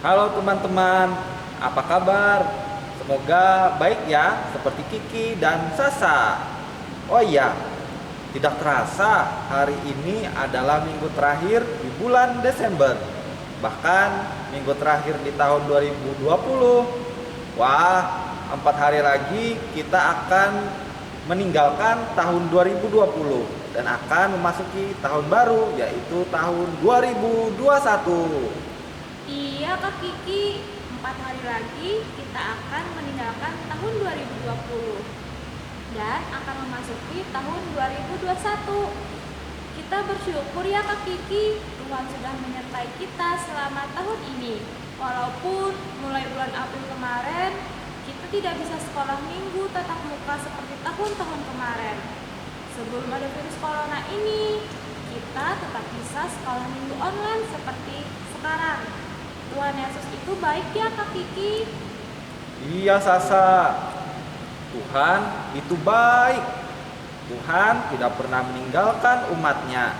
Halo teman-teman, apa kabar? Semoga baik ya, seperti Kiki dan Sasa. Oh iya, tidak terasa hari ini adalah minggu terakhir di bulan Desember. Bahkan minggu terakhir di tahun 2020. Wah, 4 hari lagi kita akan meninggalkan tahun 2020 dan akan memasuki tahun baru, yaitu tahun 2021. Iya Kak Kiki, 4 hari lagi kita akan meninggalkan tahun 2020 dan akan memasuki tahun 2021. Kita bersyukur ya Kak Kiki, Tuhan sudah menyertai kita selama tahun ini. Walaupun mulai bulan April kemarin, kita tidak bisa sekolah minggu tatap muka seperti tahun-tahun kemarin. Sebelum ada virus corona ini, kita tetap bisa sekolah minggu online seperti sekarang. Tuhan Yesus itu baik ya Kak Kiki. Iya Sasa, Tuhan itu baik. Tuhan tidak pernah meninggalkan umatnya,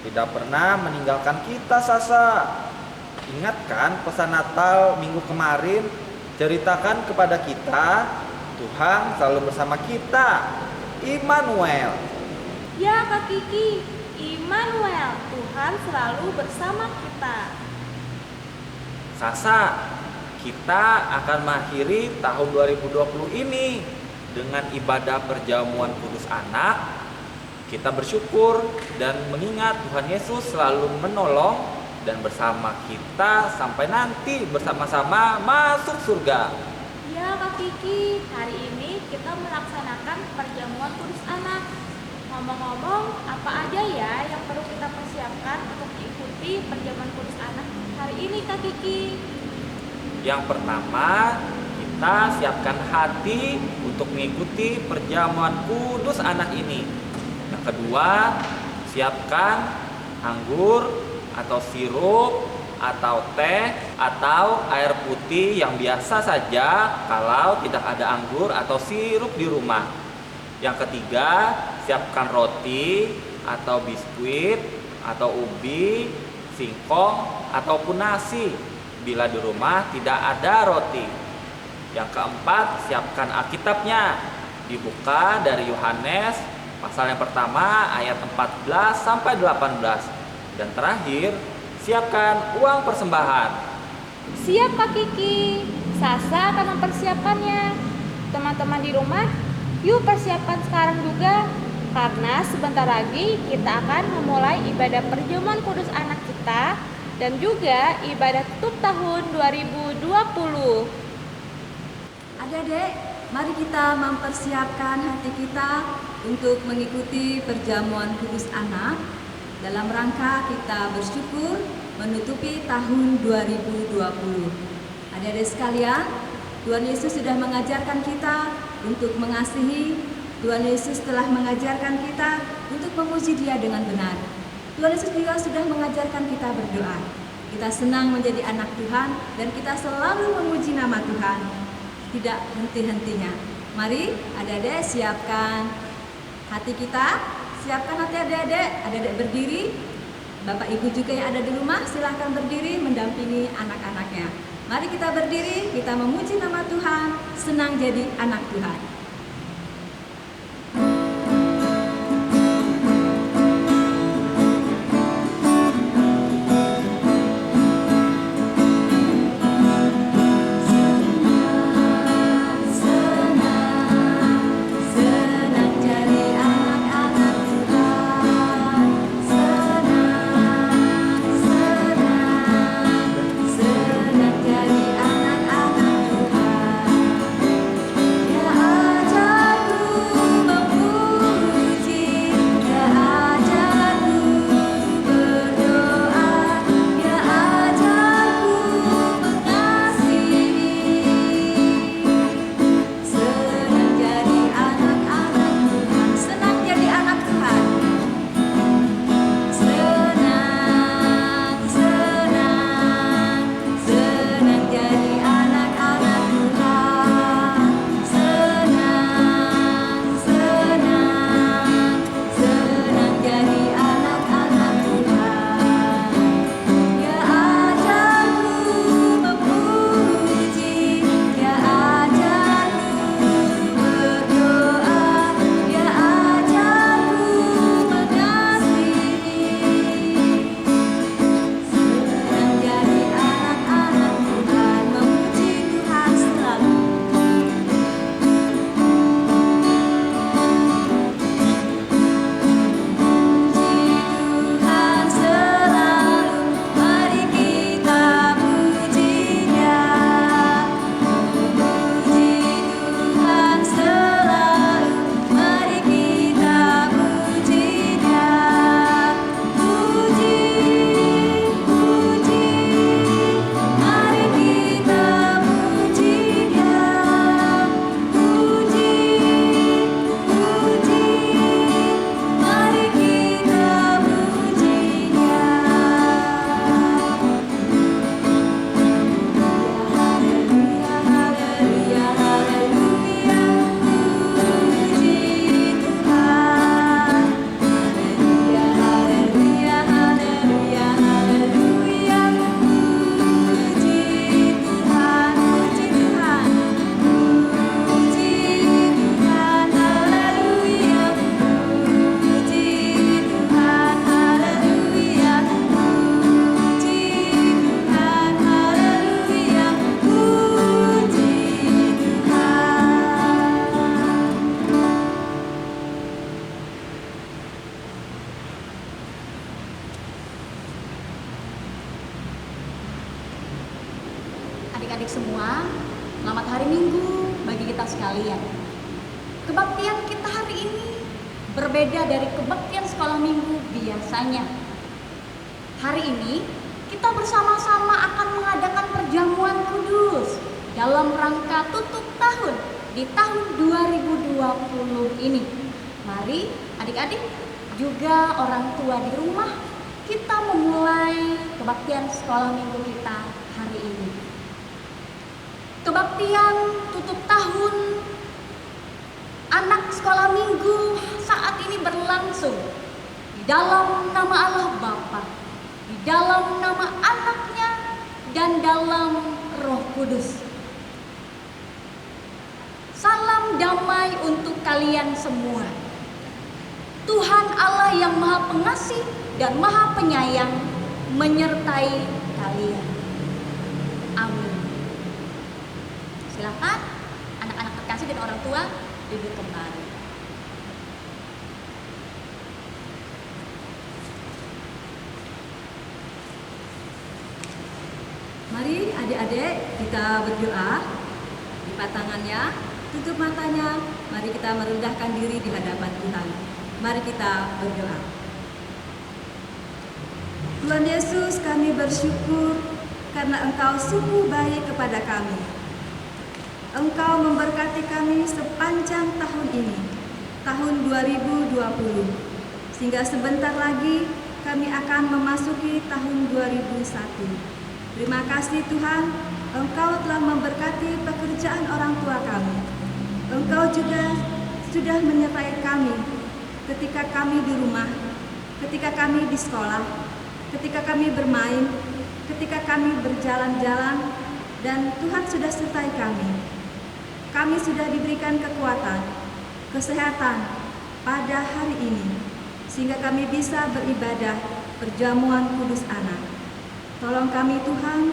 tidak pernah meninggalkan kita Sasa. Ingatkan pesan Natal minggu kemarin, ceritakan kepada kita, Tuhan selalu bersama kita, Immanuel. Ya Kak Kiki, Immanuel, Tuhan selalu bersama kita. Sasa, kita akan mengakhiri tahun 2020 ini dengan ibadah perjamuan kudus anak. Kita bersyukur dan mengingat Tuhan Yesus selalu menolong dan bersama kita sampai nanti bersama-sama masuk surga. Ya Kak Kiki, hari ini kita melaksanakan perjamuan kudus anak. Ngomong-ngomong, apa aja ya yang perlu kita persiapkan untuk mengikuti perjamuan kudus anak hari ini Kak Kiki? Yang pertama, kita siapkan hati untuk mengikuti perjamuan kudus anak ini. Yang kedua, siapkan anggur atau sirup atau teh atau air putih yang biasa saja kalau tidak ada anggur atau sirup di rumah. Yang ketiga, siapkan roti atau biskuit atau ubi, singkong ataupun nasi bila di rumah tidak ada roti. Yang keempat, siapkan Alkitabnya. Dibuka dari Yohanes pasal yang pertama ayat 14 sampai 18. Dan terakhir, siapkan uang persembahan. Siap Kak Kiki, Sasa akan mempersiapkannya. Teman-teman di rumah, yuk persiapkan sekarang juga. Karena sebentar lagi kita akan memulai ibadah perjamuan kudus anak kita dan juga ibadah tutup tahun 2020. Adik-adik, mari kita mempersiapkan hati kita untuk mengikuti perjamuan kudus anak dalam rangka kita bersyukur menutupi tahun 2020. Adik-adik sekalian, Tuhan Yesus sudah mengajarkan kita untuk mengasihi. Tuhan Yesus telah mengajarkan kita untuk memuji Dia dengan benar. Tuhan Yesus juga sudah mengajarkan kita berdoa. Kita senang menjadi anak Tuhan dan kita selalu memuji nama Tuhan, tidak henti-hentinya. Mari adik-adik siapkan hati kita, siapkan hati adik-adik berdiri. Bapak Ibu juga yang ada di rumah silahkan berdiri mendampingi anak-anaknya. Mari kita berdiri, kita memuji nama Tuhan, senang jadi anak Tuhan. Senang jadi anak-anak Tuhan. Ya adik-adik semua, selamat hari Minggu bagi kita sekalian. Kebaktian kita hari ini berbeda dari kebaktian sekolah minggu biasanya. Hari ini kita bersama-sama akan mengadakan perjamuan kudus dalam rangka tutup tahun di tahun 2020 ini. Mari adik-adik juga orang tua di rumah, kita memulai kebaktian sekolah minggu kita hari ini. Kebaktian tutup tahun anak sekolah minggu saat ini berlangsung di dalam nama Allah Bapa, di dalam nama Anaknya, dan dalam Roh Kudus. Salam damai untuk kalian semua. Tuhan Allah yang Maha Pengasih dan Maha Penyayang menyertai kalian. Amin. Silakan anak-anak terkasih dan orang tua duduk kembali. Mari adik-adik kita berdoa. Lipat tangannya, tutup matanya. Mari kita merendahkan diri di hadapan Tuhan. Mari kita berdoa. Tuhan Yesus, kami bersyukur karena Engkau sungguh baik kepada kami. Engkau memberkati kami sepanjang tahun ini, tahun 2020, sehingga sebentar lagi kami akan memasuki tahun 2001. Terima kasih Tuhan, Engkau telah memberkati pekerjaan orang tua kami. Engkau juga sudah menyertai kami ketika kami di rumah, ketika kami di sekolah, ketika kami bermain, ketika kami berjalan-jalan, dan Tuhan sudah sertai kami. Kami sudah diberikan kekuatan, kesehatan pada hari ini, sehingga kami bisa beribadah perjamuan kudus anak. Tolong kami Tuhan,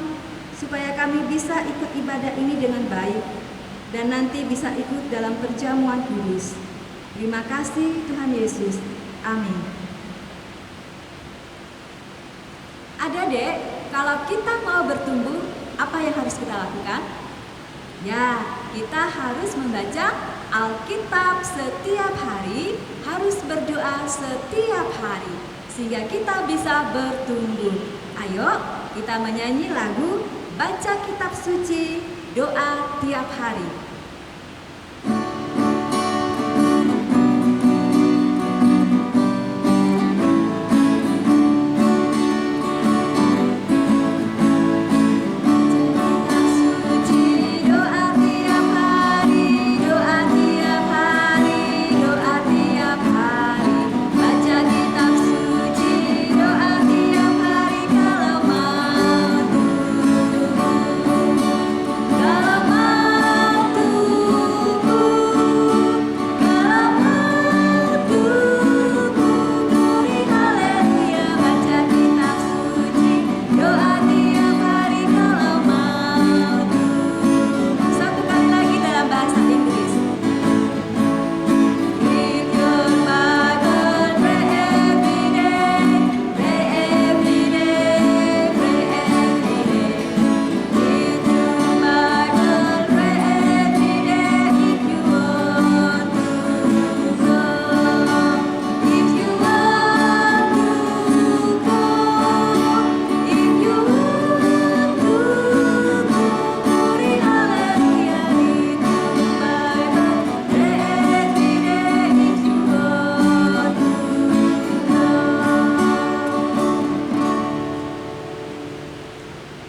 supaya kami bisa ikut ibadah ini dengan baik, dan nanti bisa ikut dalam perjamuan kudus. Terima kasih Tuhan Yesus. Amin. Adik-adik, kalau kita mau bertumbuh, apa yang harus kita lakukan? Ya, kita harus membaca Alkitab setiap hari, harus berdoa setiap hari, sehingga kita bisa bertumbuh. Ayo, kita menyanyi lagu Baca Kitab Suci, Doa Tiap Hari.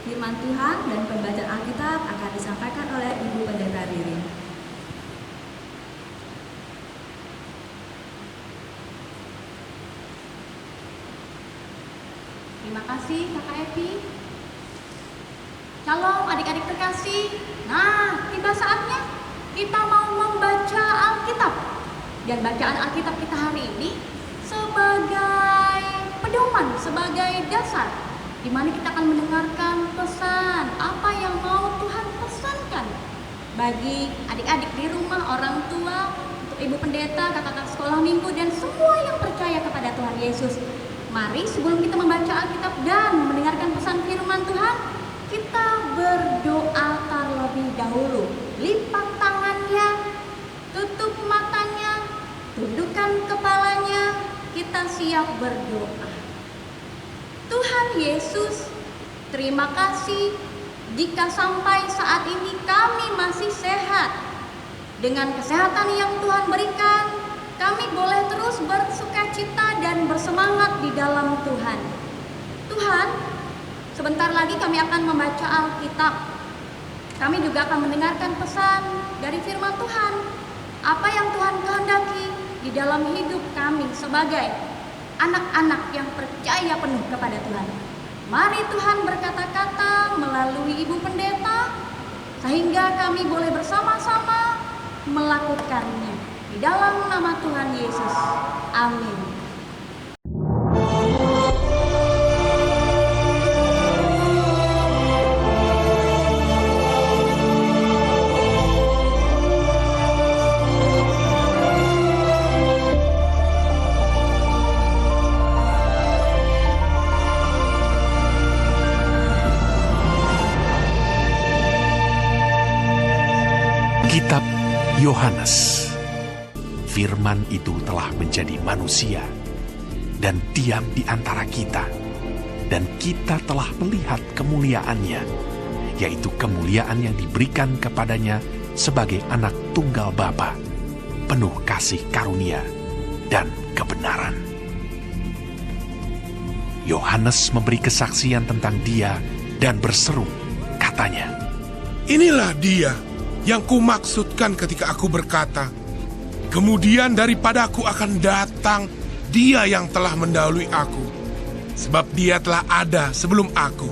Firman Tuhan dan pembacaan Alkitab akan disampaikan oleh Ibu Pendeta Ririn. Terima kasih Kakak Evi. Shalom adik-adik terkasih. Nah, tiba saatnya kita mau membaca Alkitab. Dan bacaan Alkitab kita hari ini sebagai pedoman, sebagai dasar di mana kita akan mendengarkan pesan apa yang mau Tuhan pesankan bagi adik-adik di rumah, orang tua, untuk Ibu Pendeta, kakak-kakak sekolah minggu, dan semua yang percaya kepada Tuhan Yesus. Mari sebelum kita membaca Alkitab dan mendengarkan pesan firman Tuhan, kita berdoa terlebih dahulu. Lipat tangannya, tutup matanya, tundukkan kepalanya, kita siap berdoa. Tuhan Yesus, terima kasih jika sampai saat ini kami masih sehat. Dengan kesehatan yang Tuhan berikan, kami boleh terus bersukacita dan bersemangat di dalam Tuhan. Tuhan, sebentar lagi kami akan membaca Alkitab. Kami juga akan mendengarkan pesan dari firman Tuhan. Apa yang Tuhan kehendaki di dalam hidup kami sebagai anak-anak yang percaya penuh kepada Tuhan. Mari Tuhan berkata-kata melalui Ibu Pendeta, sehingga kami boleh bersama-sama melakukannya. Di dalam nama Tuhan Yesus. Amin. Kitab Yohanes. Firman itu telah menjadi manusia dan diam di antara kita, dan kita telah melihat kemuliaannya, yaitu kemuliaan yang diberikan kepadanya sebagai anak tunggal Bapa, penuh kasih karunia dan kebenaran. Yohanes memberi kesaksian tentang dia dan berseru, katanya, "Inilah dia yang kumaksudkan ketika aku berkata, kemudian daripadaku akan datang dia yang telah mendahului aku, sebab dia telah ada sebelum aku."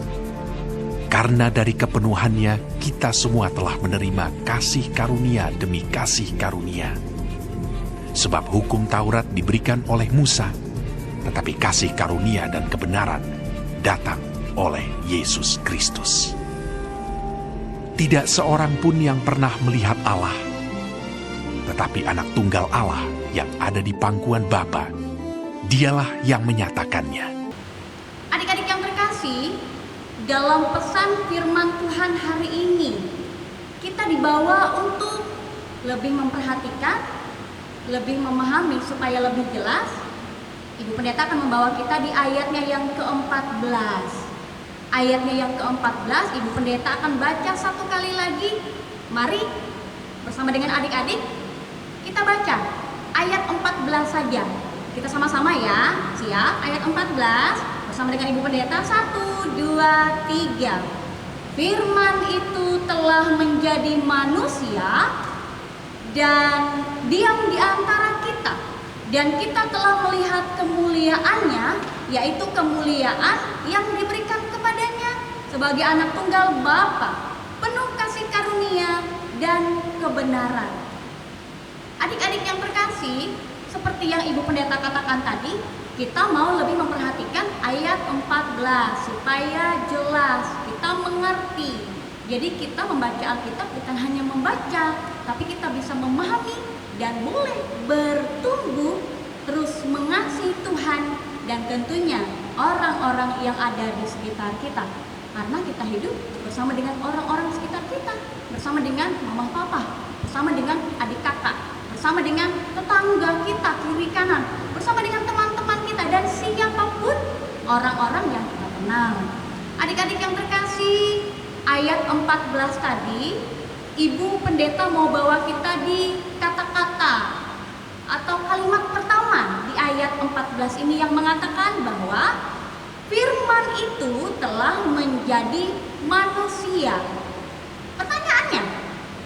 Karena dari kepenuhannya kita semua telah menerima kasih karunia demi kasih karunia. Sebab hukum Taurat diberikan oleh Musa, tetapi kasih karunia dan kebenaran datang oleh Yesus Kristus. Tidak seorang pun yang pernah melihat Allah, tetapi anak tunggal Allah yang ada di pangkuan Bapa, dialah yang menyatakannya. Adik-adik yang terkasih, dalam pesan firman Tuhan hari ini, kita dibawa untuk lebih memperhatikan, lebih memahami supaya lebih jelas. Ibu Pendeta akan membawa kita di ayatnya yang ke-14. Ayatnya yang ke-14, Ibu Pendeta akan baca satu kali lagi. Mari bersama dengan adik-adik kita baca ayat 14 saja. Kita sama-sama ya. Siap? Ayat 14 bersama dengan Ibu Pendeta. 1, 2, 3. Firman itu telah menjadi manusia dan diam di antara kita, dan kita telah melihat kemuliaannya, yaitu kemuliaan yang diberikan kepadanya sebagai anak tunggal Bapa, penuh kasih karunia dan kebenaran. Adik-adik yang terkasih, seperti yang Ibu Pendeta katakan tadi, kita mau lebih memperhatikan ayat 14 supaya jelas, kita mengerti. Jadi kita membaca Alkitab bukan hanya membaca, tapi kita bisa memahami dan boleh bertumbuh terus mengasihi Tuhan dan tentunya orang-orang yang ada di sekitar kita. Karena kita hidup bersama dengan orang-orang sekitar kita, bersama dengan mama papa, bersama dengan adik kakak, bersama dengan tetangga kita kiri kanan, bersama dengan teman-teman kita dan siapapun orang-orang yang kita kenal. Adik-adik yang terkasih, ayat 14 tadi Ibu Pendeta mau bawa kita di kata-kata atau kalimat pertama di ayat 14 ini yang mengatakan bahwa firman itu telah menjadi manusia. Pertanyaannya,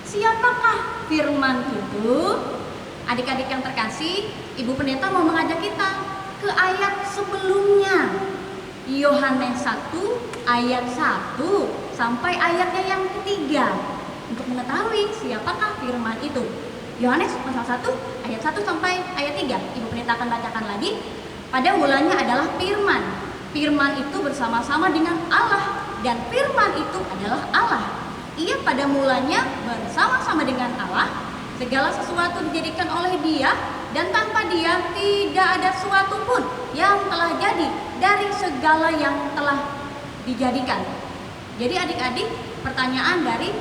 siapakah firman itu? Adik-adik yang terkasih, Ibu Pendeta mau mengajak kita ke ayat sebelumnya, Yohanes 1 ayat 1 sampai ayatnya yang ketiga, untuk mengetahui siapakah firman itu. Yohanes pasal 1 ayat 1 sampai ayat 3. Ibu Pendeta akan bacakan lagi. Pada mulanya adalah firman. Firman itu bersama-sama dengan Allah, dan firman itu adalah Allah. Ia pada mulanya bersama-sama dengan Allah. Segala sesuatu dijadikan oleh Dia, dan tanpa Dia tidak ada sesuatu pun yang telah jadi dari segala yang telah dijadikan. Jadi adik-adik, pertanyaan dari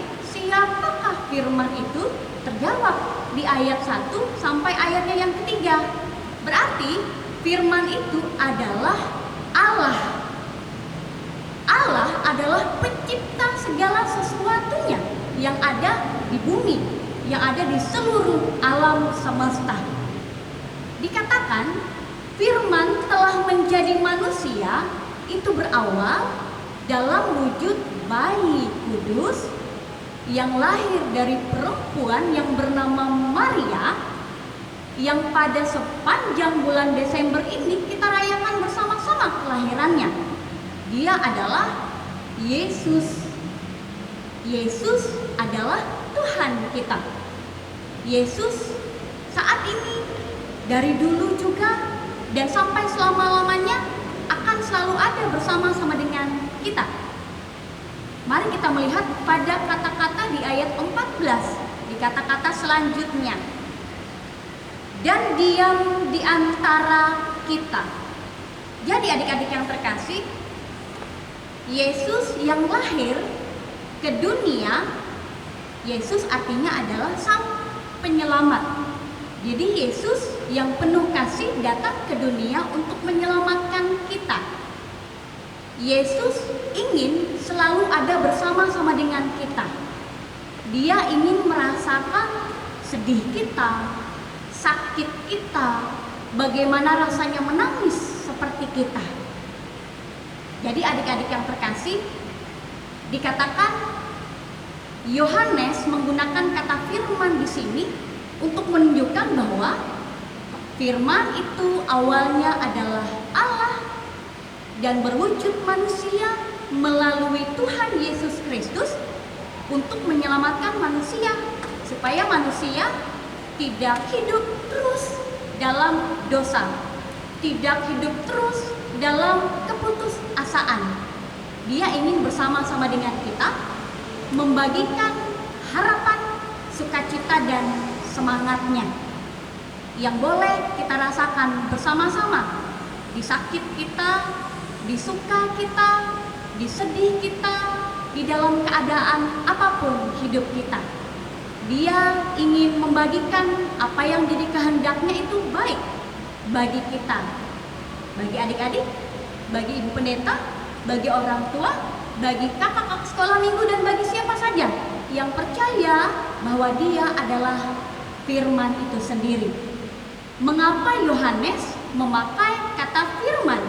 siapakah firman itu? Terjawab di ayat 1 sampai ayatnya yang ketiga. Berarti firman itu adalah Allah. Allah adalah pencipta segala sesuatunya yang ada di bumi, yang ada di seluruh alam semesta. Dikatakan firman telah menjadi manusia itu berawal dalam wujud bayi kudus yang lahir dari perempuan yang bernama Maria, yang pada sepanjang bulan Desember ini kita rayakan bersama-sama kelahirannya. Dia adalah Yesus. Yesus adalah Tuhan kita. Yesus saat ini, dari dulu juga, dan sampai selama-lamanya akan selalu ada bersama-sama dengan kita. Mari kita melihat pada kata-kata di ayat 14, di kata-kata selanjutnya. Dan diam di antara kita. Jadi adik-adik yang terkasih, Yesus yang lahir ke dunia, Yesus artinya adalah sang penyelamat. Jadi Yesus yang penuh kasih datang ke dunia untuk menyelamatkan kita. Yesus ingin selalu ada bersama-sama dengan kita. Dia ingin merasakan sedih kita, sakit kita, bagaimana rasanya menangis seperti kita. Jadi adik-adik yang terkasih, dikatakan Yohanes menggunakan kata firman di sini untuk menunjukkan bahwa firman itu awalnya adalah Allah dan berwujud manusia melalui Tuhan Yesus Kristus untuk menyelamatkan manusia, supaya manusia tidak hidup terus dalam dosa, tidak hidup terus dalam keputusasaan. Dia ingin bersama-sama dengan kita membagikan harapan, sukacita dan semangatnya yang boleh kita rasakan bersama-sama di sakit kita, di suka kita, di sedih kita, di dalam keadaan apapun hidup kita. Dia ingin membagikan apa yang jadi kehendaknya itu baik bagi kita, bagi adik-adik, bagi ibu pendeta, bagi orang tua, bagi kakak-kakak sekolah minggu, dan bagi siapa saja yang percaya bahwa dia adalah firman itu sendiri. Mengapa Yohanes memakai kata firman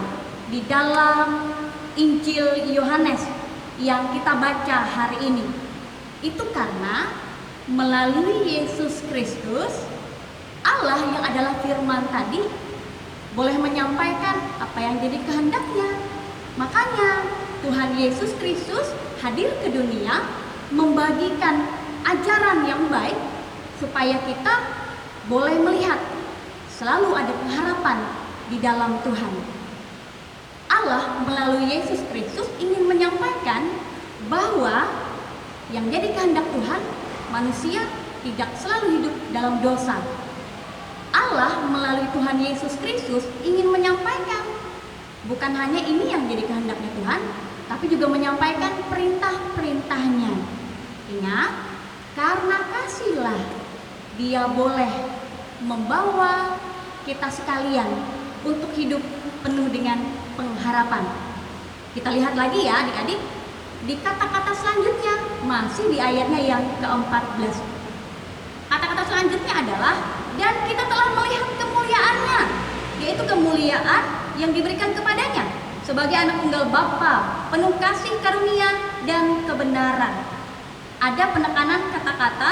di dalam Injil Yohanes yang kita baca hari ini? Itu karena melalui Yesus Kristus, Allah yang adalah firman tadi boleh menyampaikan apa yang jadi kehendaknya. Makanya Tuhan Yesus Kristus hadir ke dunia membagikan ajaran yang baik supaya kita boleh melihat selalu ada pengharapan di dalam Tuhan. Allah melalui Yesus Kristus ingin menyampaikan bahwa yang jadi kehendak Tuhan, manusia tidak selalu hidup dalam dosa. Allah melalui Tuhan Yesus Kristus ingin menyampaikan bukan hanya ini yang jadi kehendaknya Tuhan, tapi juga menyampaikan perintah-perintahnya. Ingat, karena kasihlah Dia boleh membawa kita sekalian untuk hidup penuh dengan pengharapan. Kita lihat lagi ya adik-adik, di kata-kata selanjutnya, masih di ayatnya yang ke-14. Kata-kata selanjutnya adalah, dan kita telah melihat kemuliaannya, yaitu kemuliaan yang diberikan kepadanya sebagai anak tunggal Bapa, penuh kasih karunia dan kebenaran. Ada penekanan kata-kata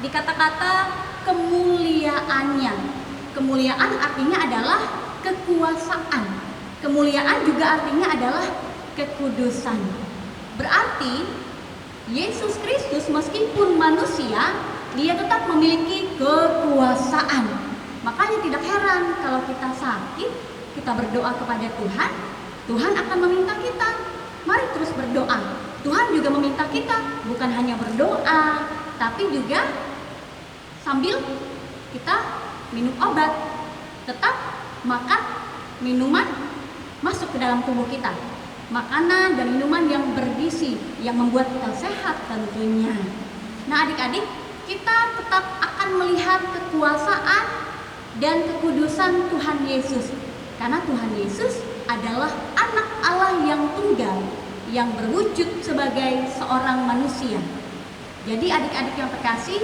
di kata-kata kemuliaannya. Kemuliaan artinya adalah kekuasaan. Kemuliaan juga artinya adalah kekudusan. Berarti Yesus Kristus meskipun manusia, Dia tetap memiliki kekuasaan. Makanya tidak heran kalau kita sakit, kita berdoa kepada Tuhan, Tuhan akan meminta kita, mari terus berdoa. Tuhan juga meminta kita bukan hanya berdoa, tapi juga sambil kita minum obat, tetap makan minuman masuk ke dalam tubuh kita. Makanan dan minuman yang bergizi, yang membuat kita sehat tentunya. Nah adik-adik, kita tetap akan melihat kekuasaan dan kekudusan Tuhan Yesus. Karena Tuhan Yesus adalah anak Allah yang tunggal, yang berwujud sebagai seorang manusia. Jadi adik-adik yang terkasih,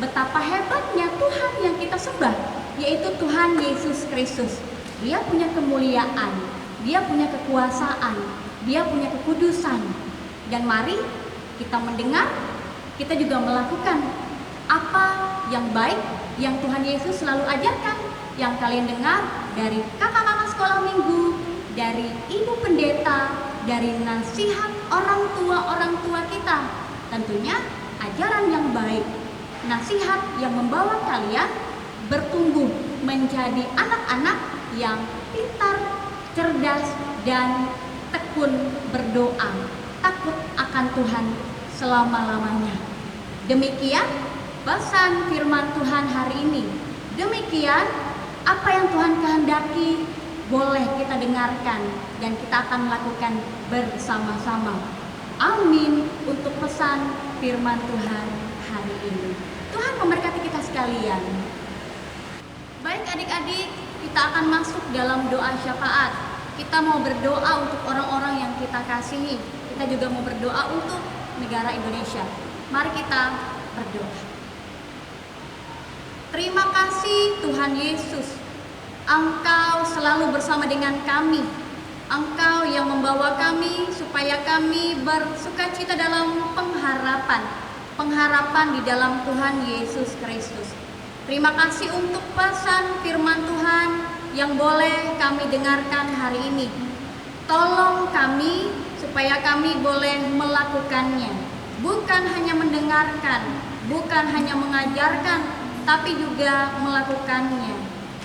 betapa hebatnya Tuhan yang kita sembah, yaitu Tuhan Yesus Kristus. Dia punya kemuliaan, dia punya kekuasaan, dia punya kekudusan. Dan mari kita mendengar, kita juga melakukan apa yang baik yang Tuhan Yesus selalu ajarkan, yang kalian dengar dari kakak-kakak sekolah minggu, dari ibu pendeta, dari nasihat orang tua kita. Tentunya ajaran yang baik, nasihat yang membawa kalian bertumbuh menjadi anak-anak yang pintar, cerdas, dan tekun berdoa, takut akan Tuhan selama-lamanya. Demikian pesan firman Tuhan hari ini. Demikian apa yang Tuhan kehendaki boleh kita dengarkan dan kita akan melakukan bersama-sama. Amin untuk pesan firman Tuhan hari ini. Tuhan memberkati kita sekalian. Baik adik-adik, kita akan masuk dalam doa syafaat. Kita mau berdoa untuk orang-orang yang kita kasihi. Kita juga mau berdoa untuk negara Indonesia. Mari kita berdoa. Terima kasih Tuhan Yesus, Engkau selalu bersama dengan kami. Engkau yang membawa kami supaya kami bersukacita dalam pengharapan di dalam Tuhan Yesus Kristus. Terima kasih untuk pesan firman Tuhan yang boleh kami dengarkan hari ini. Tolong kami supaya kami boleh melakukannya, bukan hanya mendengarkan, bukan hanya mengajarkan, tapi juga melakukannya,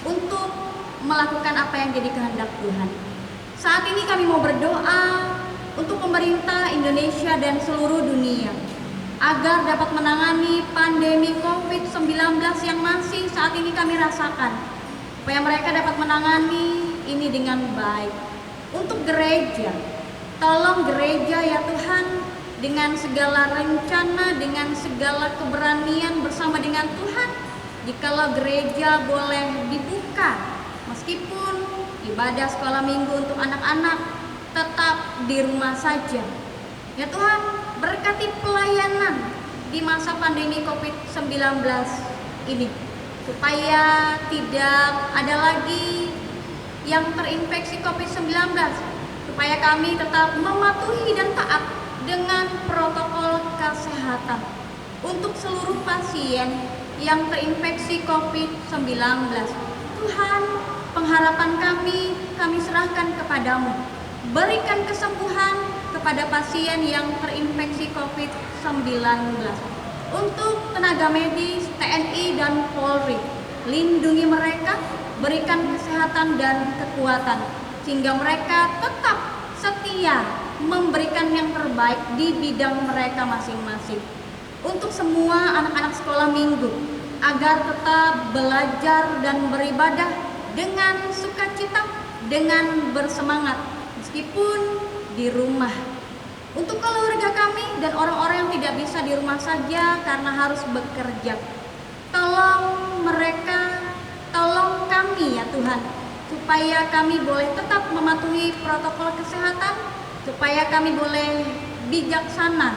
untuk melakukan apa yang jadi kehendak Tuhan. Saat ini kami mau berdoa untuk pemerintah Indonesia dan seluruh dunia agar dapat menangani pandemi COVID-19 yang masih saat ini kami rasakan, supaya mereka dapat menangani ini dengan baik. Untuk gereja, tolong gereja ya Tuhan, dengan segala rencana, dengan segala keberanian bersama dengan Tuhan, jikalau gereja boleh dibuka, meskipun ibadah sekolah minggu untuk anak-anak tetap di rumah saja. Ya Tuhan, berkati pelayanan di masa pandemi COVID-19 ini, supaya tidak ada lagi yang terinfeksi COVID-19, supaya kami tetap mematuhi dan taat dengan protokol kesehatan untuk seluruh pasien yang terinfeksi COVID-19. Tuhan, pengharapan kami serahkan kepadamu. Berikan kesembuhan kepada pasien yang terinfeksi COVID-19. Untuk tenaga medis, TNI dan Polri, lindungi mereka, berikan kesehatan dan kekuatan, sehingga mereka tetap setia memberikan yang terbaik di bidang mereka masing-masing. Untuk semua anak-anak sekolah minggu, agar tetap belajar dan beribadah dengan sukacita, dengan bersemangat, meskipun di rumah. Untuk keluarga kami dan orang-orang yang tidak bisa di rumah saja karena harus bekerja, tolong mereka, tolong kami ya Tuhan, supaya kami boleh tetap mematuhi protokol kesehatan, supaya kami boleh bijaksana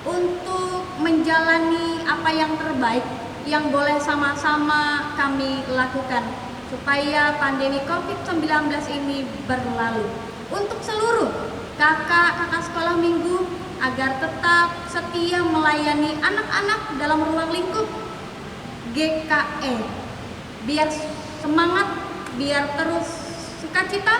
untuk menjalani apa yang terbaik yang boleh sama-sama kami lakukan, supaya pandemi COVID-19 ini berlalu. Untuk seluruh kakak-kakak sekolah minggu, agar tetap setia melayani anak-anak dalam ruang lingkup GKE, biar semangat, biar terus sukacita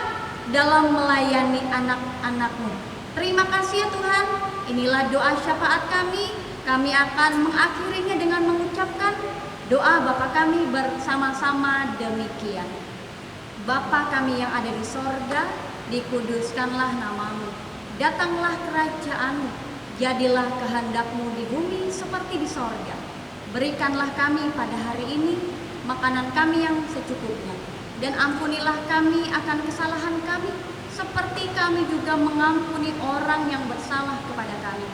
dalam melayani anak-anakmu. Terima kasih ya Tuhan, inilah doa syafaat kami. Kami akan mengakhirinya dengan mengucapkan doa Bapa kami bersama-sama demikian. Bapa kami yang ada di sorga, dikuduskanlah namamu, datanglah kerajaanmu, jadilah kehendakmu di bumi seperti di sorga. Berikanlah kami pada hari ini makanan kami yang secukupnya, dan ampunilah kami akan kesalahan kami, seperti kami juga mengampuni orang yang bersalah kepada kami.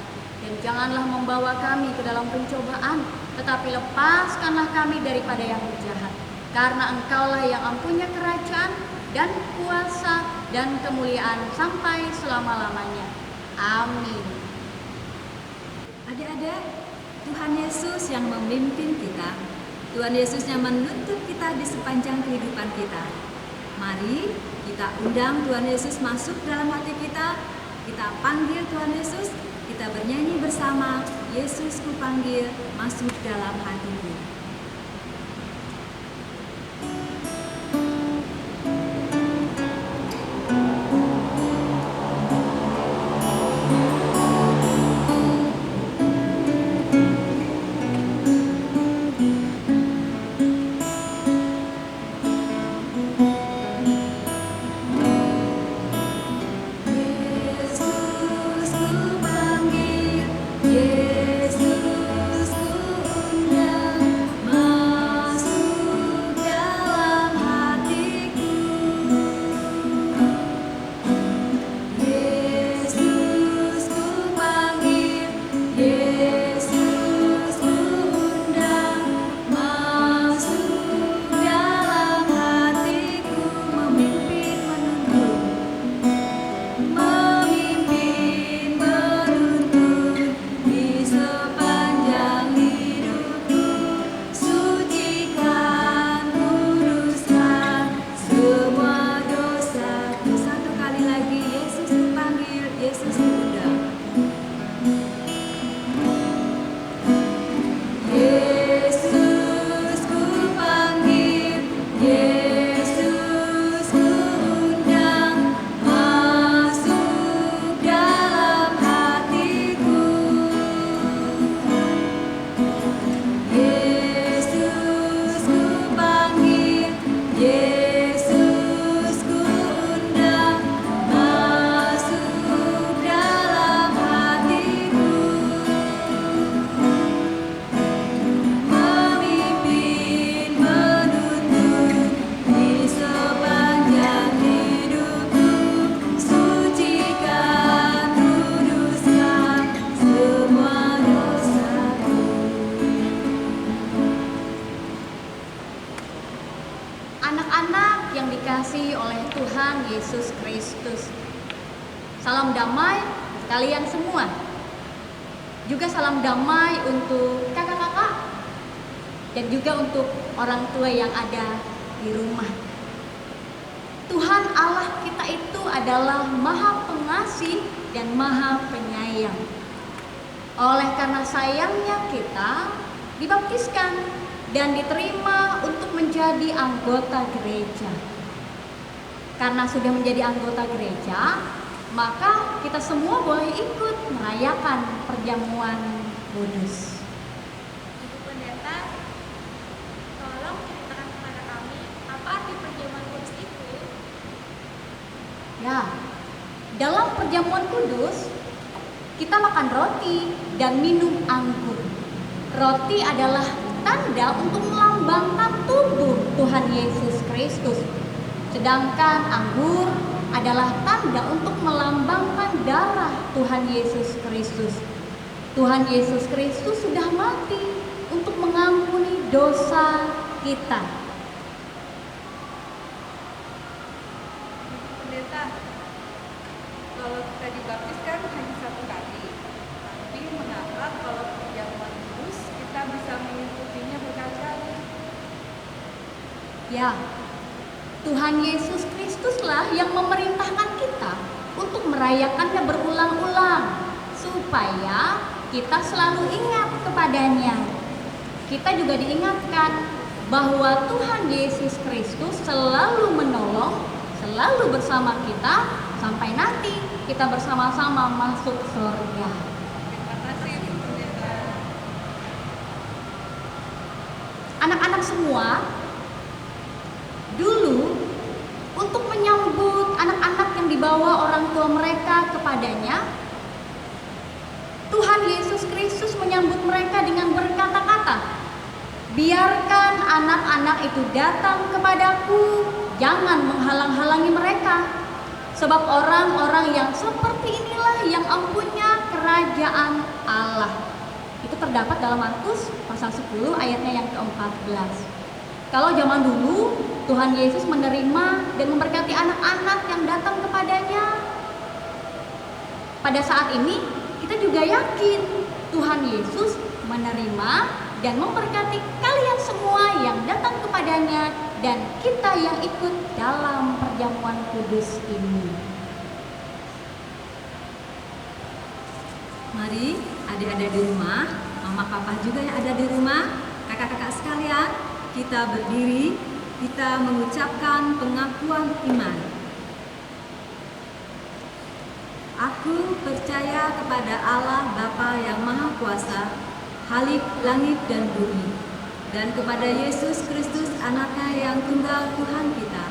Dan janganlah membawa kami ke dalam pencobaan, tetapi lepaskanlah kami daripada yang jahat. Karena Engkaulah yang mempunyai kerajaan dan kuasa dan kemuliaan sampai selama-lamanya. Amin. Adik-adik, Tuhan Yesus yang memimpin kita, Tuhan Yesus yang menuntut kita di sepanjang kehidupan kita. Mari kita undang Tuhan Yesus masuk dalam hati kita. Kita panggil Tuhan Yesus, kita bernyanyi bersama, Yesus ku panggil, masuk dalam hatiku. Anak-anak yang dikasihi oleh Tuhan Yesus Kristus, salam damai kalian semua. Juga salam damai untuk kakak-kakak dan juga untuk orang tua yang ada di rumah. Tuhan Allah kita itu adalah Maha Pengasih dan Maha Penyayang. Oleh karena sayangnya kita dibaptiskan dan diterima untuk menjadi anggota gereja. Karena sudah menjadi anggota gereja, maka kita semua boleh ikut merayakan perjamuan kudus. Ibu Pendeta, tolong ceritakan kepada kami apa arti perjamuan kudus itu? Ya, dalam perjamuan kudus kita makan roti dan minum anggur. Roti adalah tanda untuk melambangkan tubuh Tuhan Yesus Kristus. Sedangkan anggur adalah tanda untuk melambangkan darah Tuhan Yesus Kristus. Tuhan Yesus Kristus sudah mati untuk mengampuni dosa kita. Pendeta, kalau kita dibaptis kan hanya satu kali, tapi mengapa kalau perjamuan kudus kita bisa mengikutinya berkali-kali? Ya, Tuhan Yesus Kristuslah yang memerintahkan kita untuk merayakannya berulang-ulang supaya kita selalu ingat kepadanya. Kita juga diingatkan bahwa Tuhan Yesus Kristus selalu menolong, selalu bersama kita sampai nanti kita bersama-sama masuk surga. Terima kasih, Ibu Pendeta. Anak-anak semua, dulu untuk menyambut anak-anak yang dibawa orang tua mereka kepadanya, Tuhan Yesus Kristus menyambut mereka dengan berkata-kata, "Biarkan anak-anak itu datang kepadaku, jangan menghalang-halangi mereka, Sebab orang-orang yang seperti inilah yang empunya kerajaan Allah. Itu terdapat dalam Markus pasal 10 ayatnya yang ke-14. Kalau zaman dulu Tuhan Yesus menerima dan memberkati anak-anak yang datang kepadanya. Pada saat ini kita juga yakin Tuhan Yesus menerima dan memberkati kalian semua yang datang kepadanya dan kita yang ikut dalam perjamuan kudus ini. Mari adik-adik di rumah, mama papa juga yang ada di rumah, kakak-kakak sekalian, kita berdiri, kita mengucapkan pengakuan iman. Aku percaya kepada Allah Bapa yang Maha Kuasa, Khalik langit dan bumi, dan kepada Yesus Kristus anaknya yang tunggal Tuhan kita,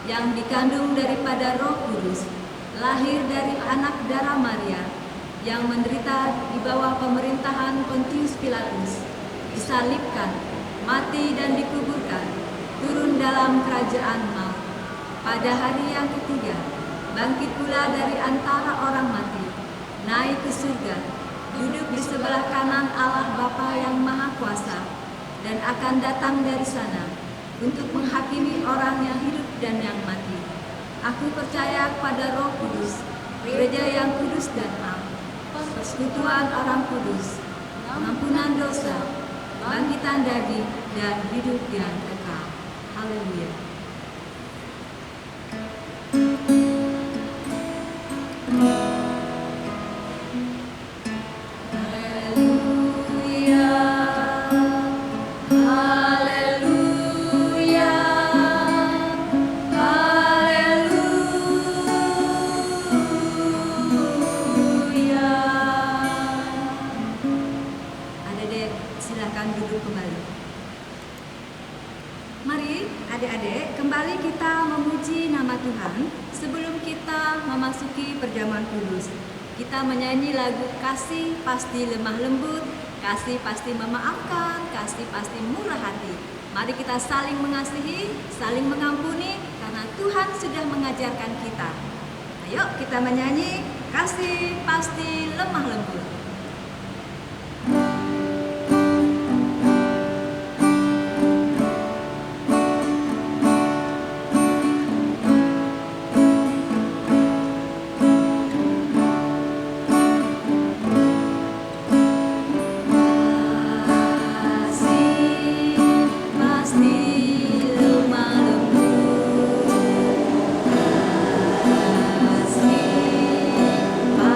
yang dikandung daripada Roh Kudus, lahir dari anak darah Maria, yang menderita di bawah pemerintahan Pontius Pilatus, disalibkan, mati dan dikuburkan, turun dalam kerajaan maut. Pada hari yang ketiga, bangkit pula dari antara orang mati, naik ke surga, duduk di sebelah kanan Allah Bapa yang Maha Kuasa, dan akan datang dari sana untuk menghakimi orang yang hidup dan yang mati. Aku percaya kepada Roh Kudus, gereja yang kudus dan am, persekutuan orang kudus, ampunan dosa, bangkitan daging, dan hidup yang kekal. Haleluya. Silakan duduk kembali. Mari adik-adik kembali kita memuji nama Tuhan sebelum kita memasuki perjamuan kudus. Kita menyanyi lagu Kasih Pasti Lemah Lembut, Kasih Pasti Memaafkan, Kasih Pasti Murah Hati. Mari kita saling mengasihi, saling mengampuni karena Tuhan sudah mengajarkan kita. Ayo kita menyanyi Kasih Pasti Lemah Lembut.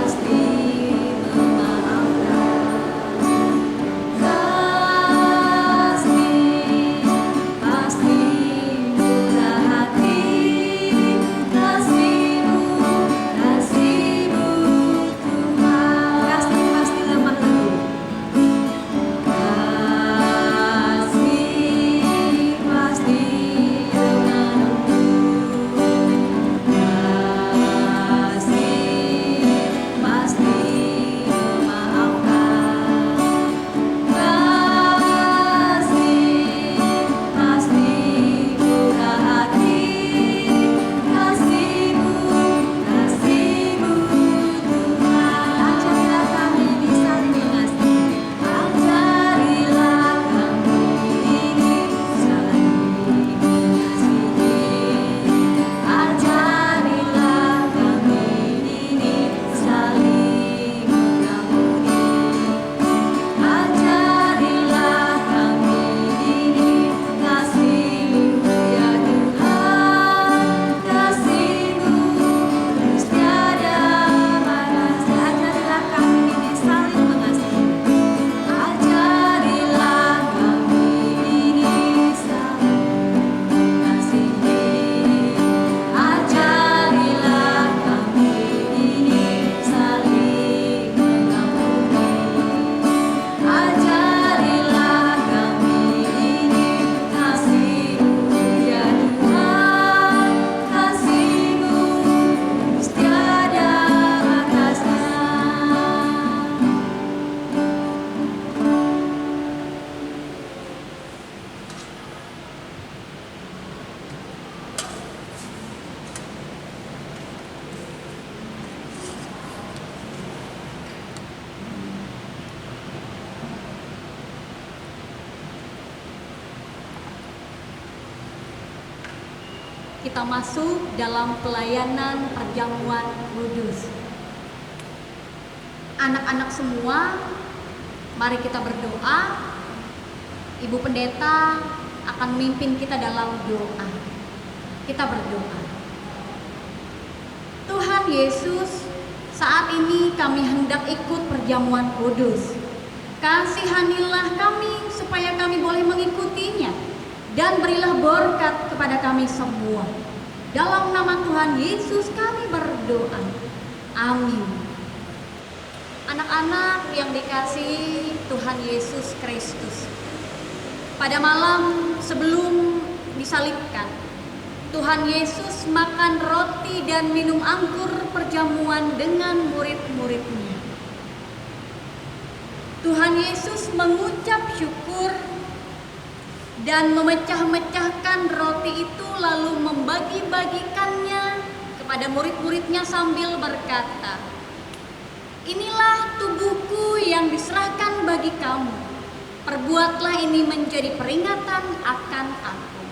Pasti lemah kita masuk dalam pelayanan perjamuan kudus. Anak-anak semua, mari kita berdoa. Ibu pendeta akan memimpin kita dalam doa. Kita berdoa. Tuhan Yesus, saat ini kami hendak ikut perjamuan kudus. Kasihanilah kami supaya kami boleh mengikutinya, dan berilah berkat kepada kami semua. Dalam nama Tuhan Yesus kami berdoa. Amin. Anak-anak yang dikasihi Tuhan Yesus Kristus, pada malam sebelum disalibkan, Tuhan Yesus makan roti dan minum anggur perjamuan dengan murid-muridnya. Tuhan Yesus mengucap syukur dan memecah-mecahkan roti itu, lalu membagi-bagikannya kepada murid-muridnya sambil berkata, "Inilah tubuhku yang diserahkan bagi kamu. Perbuatlah ini menjadi peringatan akan aku."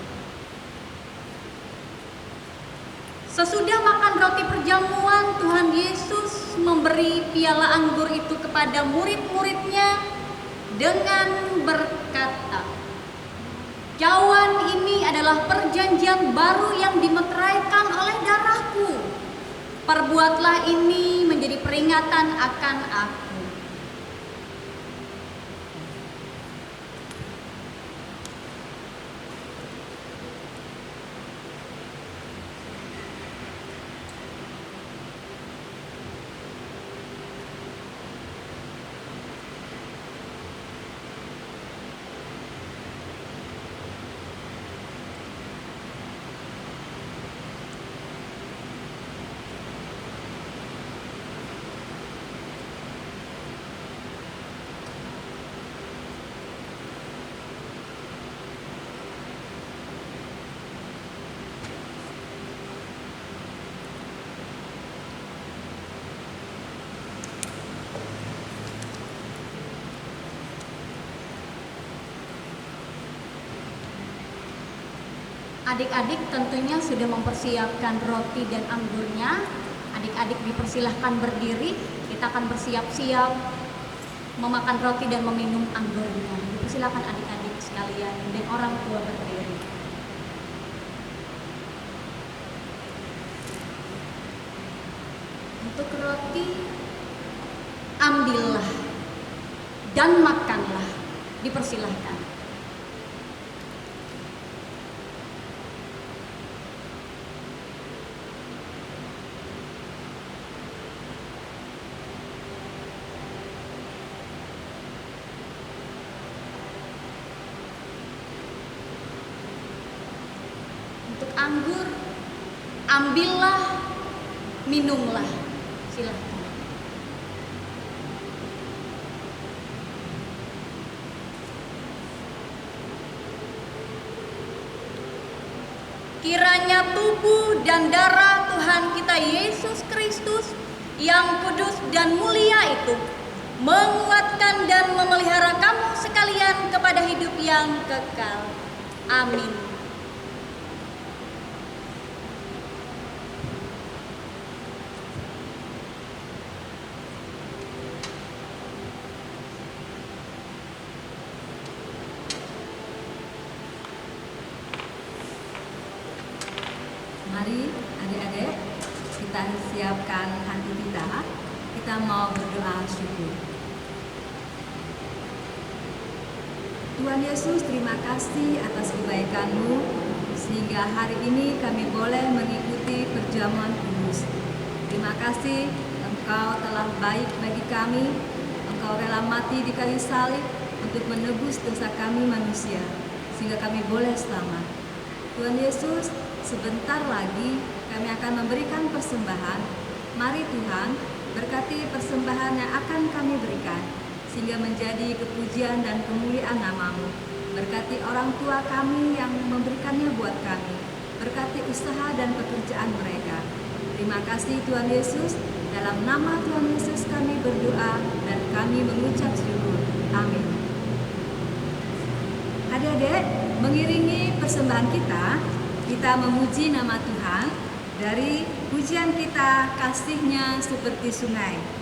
Sesudah makan roti perjamuan, Tuhan Yesus memberi piala anggur itu kepada murid-muridnya dengan berkata, "Cawan ini adalah perjanjian baru yang dimeteraikan oleh darahku. Perbuatlah ini menjadi peringatan akan aku." Adik-adik tentunya sudah mempersiapkan roti dan anggurnya. Adik-adik dipersilahkan berdiri. Kita akan bersiap-siap memakan roti dan meminum anggurnya. Dipersilahkan adik-adik sekalian dan orang tua berdiri. Untuk roti, ambillah dan makanlah. Dipersilahkan. Untuk anggur, ambillah, minumlah. Silahkan. Kiranya tubuh dan darah Tuhan kita Yesus Kristus yang kudus dan mulia itu menguatkan dan memelihara kamu sekalian kepada hidup yang kekal. Amin. Mari adik-adik kita siapkan hati kita. Kita mau berdoa syukur. Tuhan Yesus, terima kasih atas kebaikan-Mu sehingga hari ini kami boleh mengikuti perjamuan kudus. Terima kasih Engkau telah baik bagi kami. Engkau rela mati di kayu salib untuk menebus dosa kami manusia sehingga kami boleh selamat. Tuhan Yesus, sebentar lagi kami akan memberikan persembahan. Mari Tuhan, berkati persembahan yang akan kami berikan, sehingga menjadi kepujian dan kemuliaan nama-Mu. Berkati orang tua kami yang memberikannya buat kami. Berkati usaha dan pekerjaan mereka. Terima kasih Tuhan Yesus. Dalam nama Tuhan Yesus kami berdoa dan kami mengucap syukur. Amin. Adik-adik, mengiringi persembahan kita, kita memuji nama Tuhan dari pujian kita, kasih-Nya seperti sungai.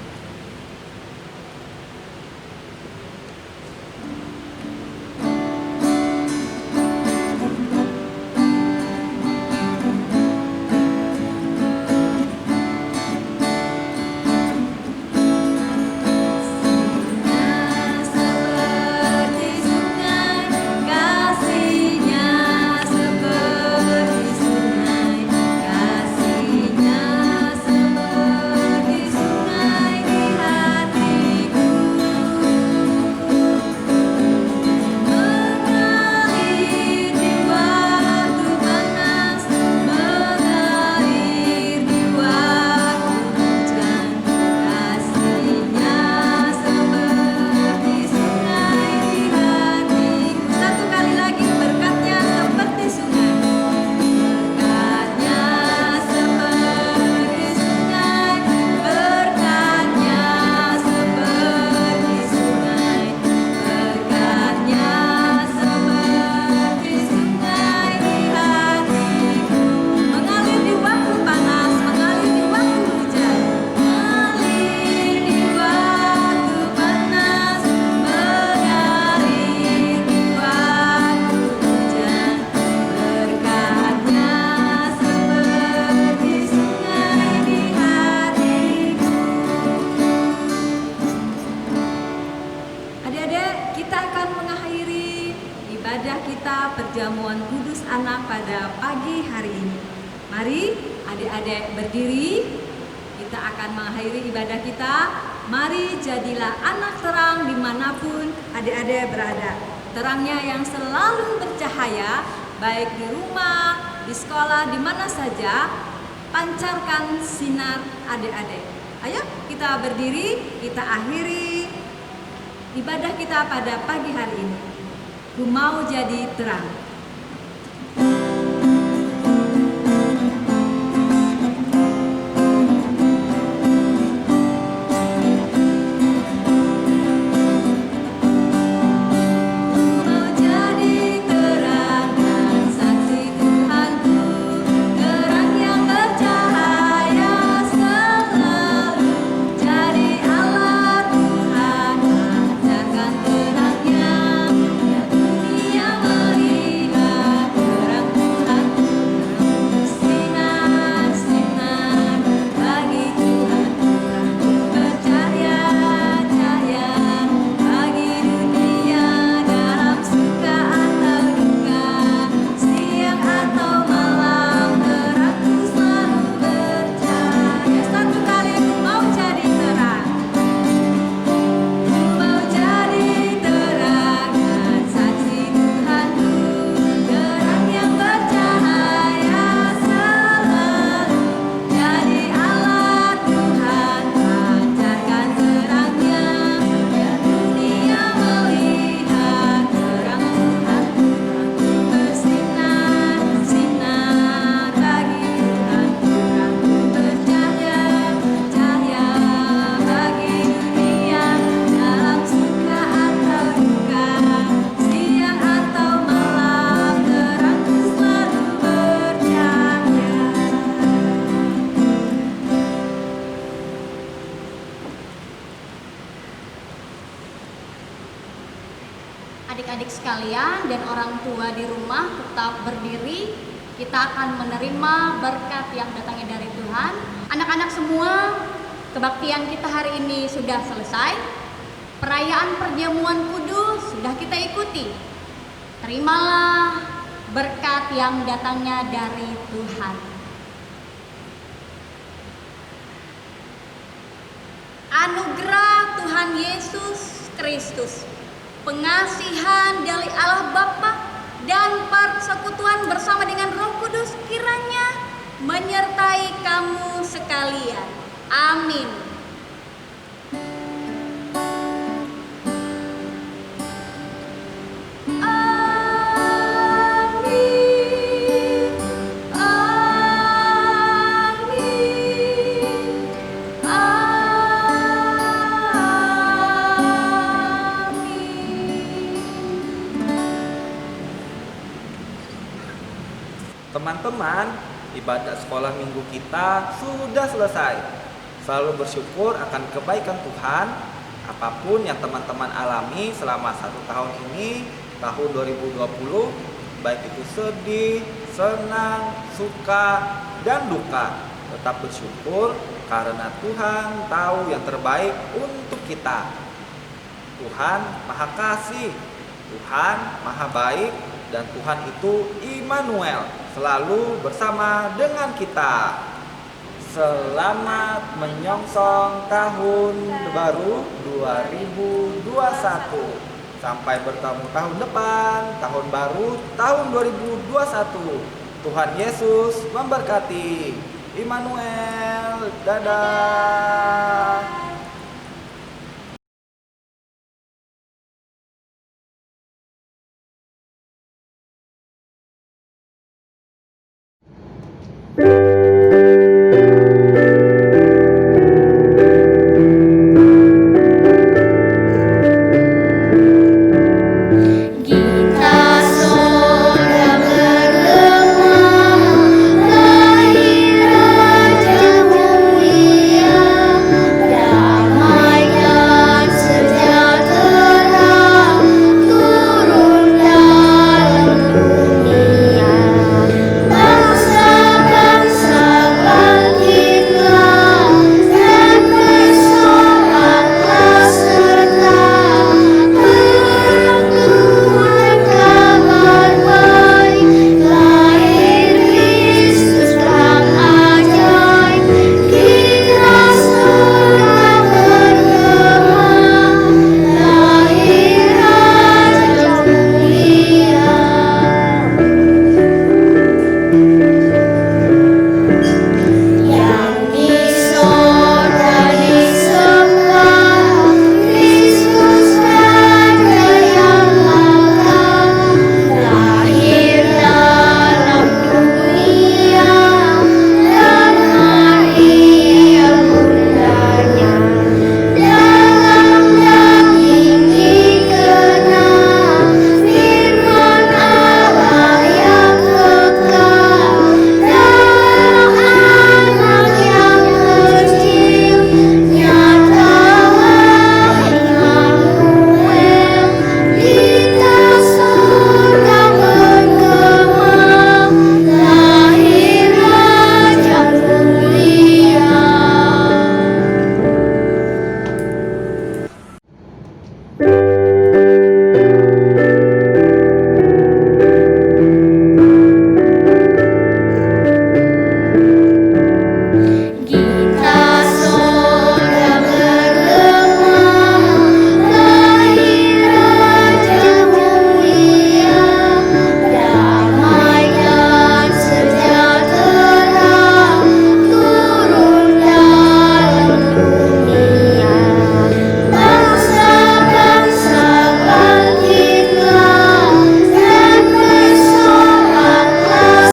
Ibadah kita perjamuan kudus anak pada pagi hari ini. Mari adik-adik berdiri, kita akan mengakhiri ibadah kita. Mari jadilah anak terang dimanapun adik-adik berada. Terangnya yang selalu bercahaya, baik di rumah, di sekolah, di mana saja. Pancarkan sinar adik-adik. Ayo kita berdiri, kita akhiri ibadah kita pada pagi hari ini. Ku mau jadi terang. Adik-adik sekalian dan orang tua di rumah tetap berdiri. Kita akan menerima berkat yang datangnya dari Tuhan. Anak-anak semua, kebaktian kita hari ini sudah selesai. Perayaan perjamuan kudus sudah kita ikuti. Terimalah berkat yang datangnya dari Tuhan. Anugerah Tuhan Yesus Kristus, pengasihan dari Allah Bapa dan persekutuan bersama dengan Roh Kudus kiranya menyertai kamu sekalian. Amin. Teman-teman, ibadah sekolah minggu kita sudah selesai. Selalu bersyukur akan kebaikan Tuhan. Apapun yang teman-teman alami selama 1 tahun ini, tahun 2020, baik itu sedih, senang, suka, dan duka, tetap bersyukur karena Tuhan tahu yang terbaik untuk kita. Tuhan Maha Kasih, Tuhan Maha Baik, dan Tuhan itu Immanuel, selalu bersama dengan kita. Selamat menyongsong tahun baru 2021. Sampai bertemu tahun depan, tahun baru tahun 2021. Tuhan Yesus memberkati. Immanuel, dadah.